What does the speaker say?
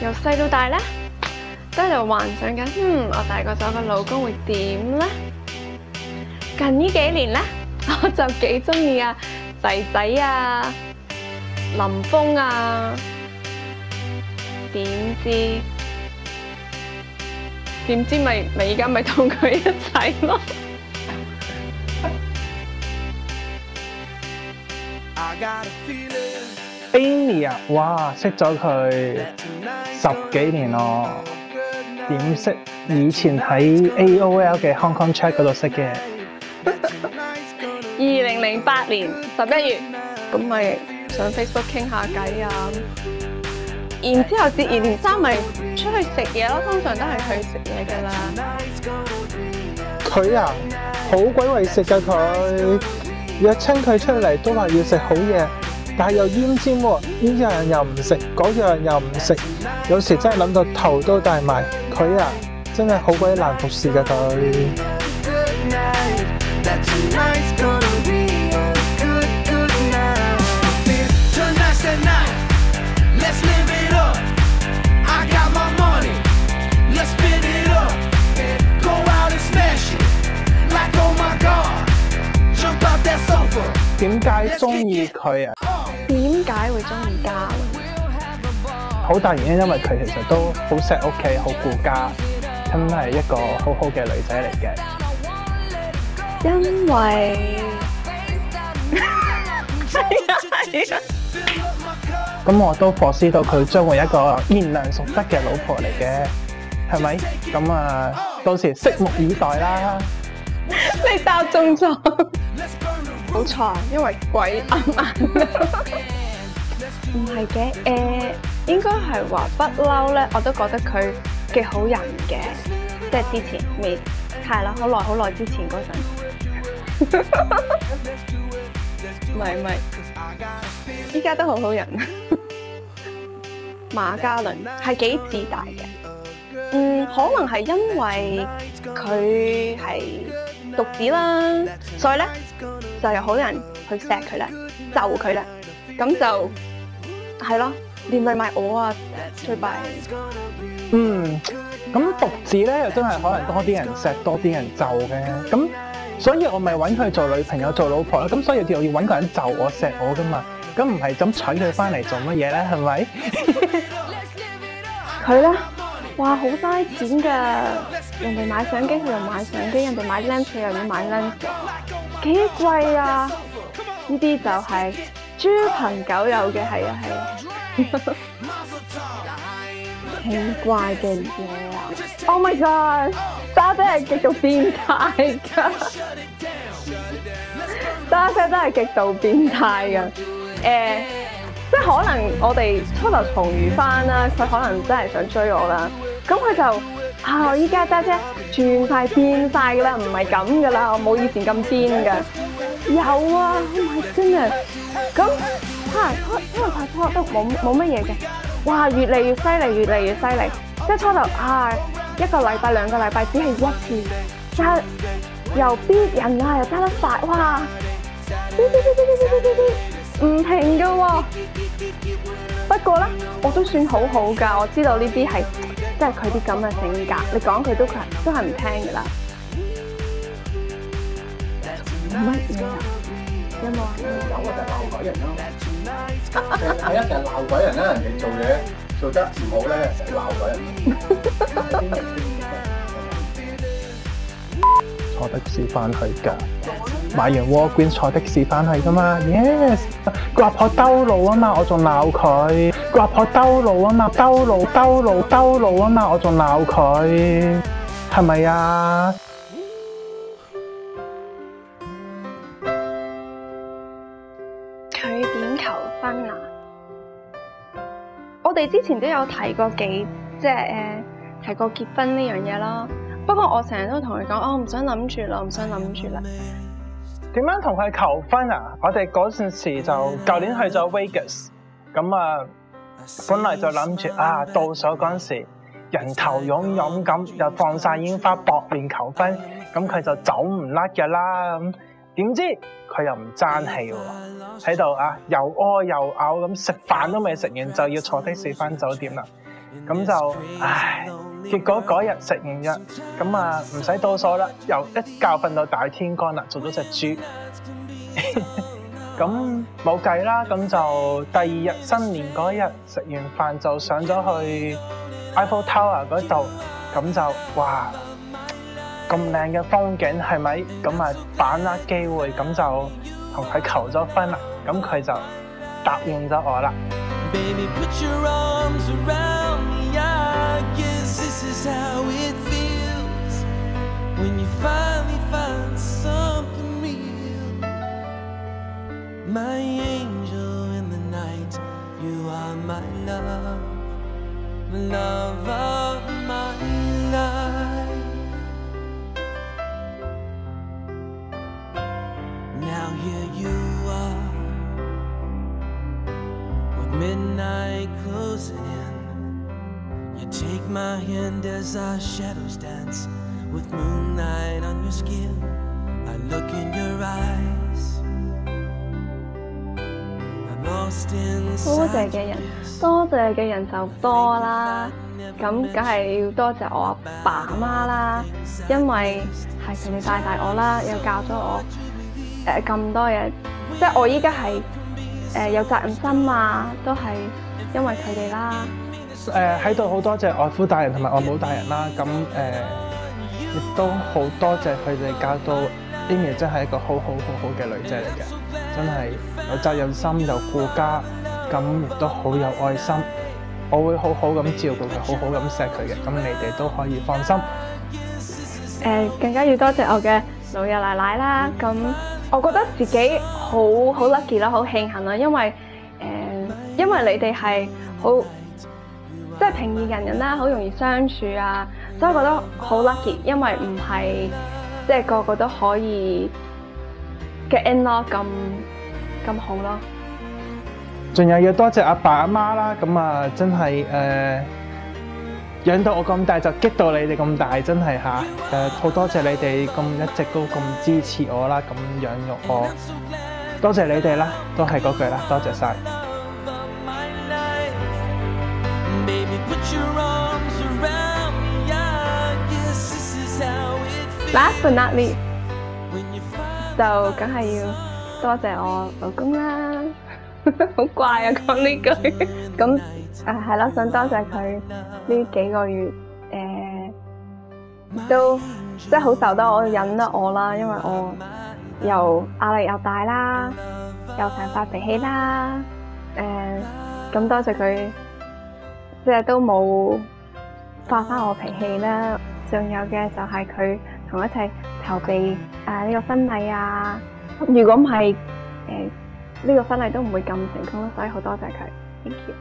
由細到大咧，都喺度幻想緊，我大個咗個老公會點咧？近呢幾年咧，我就幾中意啊仔仔啊、林峰啊，點知咪而家咪同佢一齊咯。Amy 啊，哇，識咗佢10幾年咯，點識？以前喺 AOL 嘅 Hong Kong Chat 嗰度識嘅。2008年11月，咁咪上 Facebook 傾下偈啊，然之後接二連三咪出去食嘢咯，通常都係去食嘢噶啦。佢啊，好鬼為食噶佢，約親佢出嚟都話要食好嘢，但係又奄尖喎，呢樣又唔食，嗰樣又唔食，有時真係諗到頭都大埋。佢啊，真係好鬼難服侍噶佢。點解中意佢啊？點解會中意嘉倫？好大原因，因為佢其實都好錫屋企，好顧家，真係一個好好嘅女仔嚟嘅。因為咁我都 foresee 到佢將會一個賢良淑德嘅老婆嚟嘅，係咪？咁啊，到時拭目以待啦。你答中咗，好彩，因為鬼啱啱。唔係嘅，應該係話不嬲咧，我都覺得佢幾好人嘅，即係之前未係啦，好耐之前嗰陣。唔係，依家都好人。馬嘉倫係幾自大嘅，可能係因為佢係獨子啦，所以咧就有好多人去錫佢啦，就佢啦，咁就係咯，連埋我啊最弊。咁獨子咧又真係可能多啲人錫，多啲人就嘅，咁所以我咪揾佢做女朋友做老婆啦，咁所以要揾個人就我錫我噶嘛，咁唔係咁娶佢翻嚟做乜嘢咧？係咪？佢咧，哇好嘥錢噶，人哋買相機佢又買相機，人哋買 lens 佢又要買 lens， 幾貴啊！呢啲就係豬朋狗友嘅，係啊，奇怪嘅嘢啊 ！Oh my god， 家姐係極度變態噶，家姐真係極度變態噶，即係可能我哋初頭重遇翻啦，佢可能真係想追我啦，咁佢就依家家姐轉晒變晒噶啦，唔係咁噶啦，我冇以前咁癲噶。有啊 ，Oh my goodness，咁因為拍拖都冇乜嘢嘅，哇越嚟越犀利，即係初頭1個禮拜2個禮拜只係1次，但係又逼人啊，又揸得快，哇，唔停噶喎。不過咧，我都算好噶，我知道呢啲係即係佢啲咁嘅性格，你講佢都係唔聽噶啦。乜嘢啊？有冇啊？有就鬧鬼人咯，係啊，成日鬧鬼人啦，人哋做嘢做得唔好咧，成日鬧鬼人。坐的士翻去㗎，買完 Walgreens 坐的士翻去㗎嘛 ，yes。個阿婆兜路啊嘛，我仲鬧佢。個阿婆兜路啊嘛，兜路啊嘛，我仲鬧佢，係咪啊？佢點求婚啊？我哋之前都有提過提過結婚呢樣嘢咯。不過我成日都同佢講，我唔想諗住啦。點樣同佢求婚啊？我哋嗰陣時就舊年去咗 Vegas， 咁啊，本來就諗住倒數嗰陣時，人頭湧湧咁，又放晒煙花搏面求婚，咁佢就走唔甩㗎啦。咁點知佢又唔爭氣喎，喺度又屙又嘔咁，食飯都未食完就要坐的士返酒店啦。咁就結果嗰日食完藥，咁啊唔使倒數啦，又一覺瞓到大天光啦，做咗隻豬。咁冇計啦，咁就第2日新年嗰日食完飯就上咗去 Eiffel Tower 嗰度，咁就哇咁靚嘅風景係咪？咁啊把握機會，咁就同佢求咗婚啦，咁佢就答應咗我啦。Baby, put your arms around me, I guess this is how it feels when you finally find something real. My angel in the night, you are my love, the love of my life. Now here you are, with midnight closing in. You take my hand as our shadows dance, with moonlight on your skin. I look in your eyes, I'm lost inside. 多謝嘅人就多啦，咁梗係要多謝我阿爸阿媽啦，因為係佢哋帶大我啦，又教咗我咁多嘢，即係我依家係有責任心啊，都係因為佢哋啦。喺度好多謝外父大人同埋外母大人啦，咁亦都好多謝佢哋教到 Amy 真係一個好嘅女仔嚟嘅，真係有責任心有顧家，咁亦都好有愛心。我會好好咁照顧佢，好好咁錫佢嘅，咁你哋都可以放心。更加要多謝我嘅老爺奶奶啦，咁我覺得自己好 lucky 啦，好慶幸啦，因為你哋係好即係平易近人啦，好容易相處啊，所以我覺得好 lucky， 因為唔係即係個個都可以嘅 in-law 咁好咯。仲有要多謝阿爸阿媽啦，咁啊真係養到我咁大就激到你哋咁大，真係嚇好多謝你哋咁一直都咁支持我啦，咁養育我，多謝你哋啦，都係嗰句啦，多謝晒。Last but not least，就梗係要多謝我老公啦。好怪啊！講呢句咁係啦，想多謝佢呢幾個月都即係好受得我忍得我啦，因為我又壓力又大啦，又成日發脾氣啦，咁多謝佢即係都冇發翻我脾氣啦。仲有嘅就係佢同我一齊籌備呢個婚禮啊，如果唔係呢個婚禮都唔會咁成功，所以好多謝佢。Thank you。